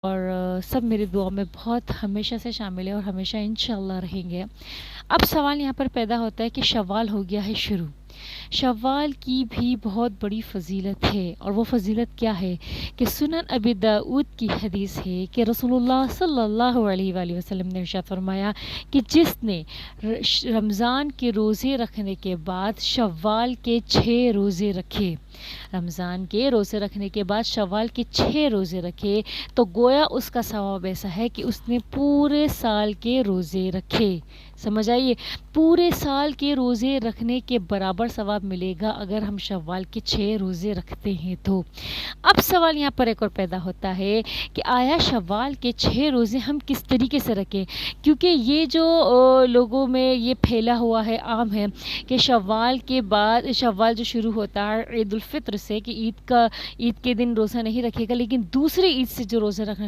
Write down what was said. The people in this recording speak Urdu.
اور سب میری دعا میں بہت ہمیشہ سے شامل ہے اور ہمیشہ انشاءاللہ رہیں گے۔ اب سوال یہاں پر پیدا ہوتا ہے کہ شوال ہو گیا ہے شروع، شوال کی بھی بہت بڑی فضیلت ہے، اور وہ فضیلت کیا ہے کہ سنن ابی داؤد کی حدیث ہے کہ رسول اللہ صلی اللہ علیہ وآلہ وسلم نے ارشاد فرمایا کہ جس نے رمضان کے روزے رکھنے کے بعد شوال کے 6 روزے رکھے، رمضان کے روزے رکھنے کے بعد شوال کے 6 روزے رکھے، تو گویا اس کا ثواب ایسا ہے کہ اس نے پورے سال کے روزے رکھے۔ سمجھ آئیے، پورے سال کے روزے رکھنے کے برابر ثواب ملے گا اگر ہم شوال کے 6 روزے رکھتے ہیں تو۔ اب سوال یہاں پر ایک اور پیدا ہوتا ہے کہ آیا شوال کے 6 روزے ہم کس طریقے سے رکھیں، کیونکہ یہ جو لوگوں میں یہ پھیلا ہوا ہے، عام ہے کہ شوال کے بعد، شوال جو شروع ہوتا ہے عید الفطر سے، کہ عید کے دن روزہ نہیں رکھے گا، لیکن دوسری عید سے جو روزہ رکھنا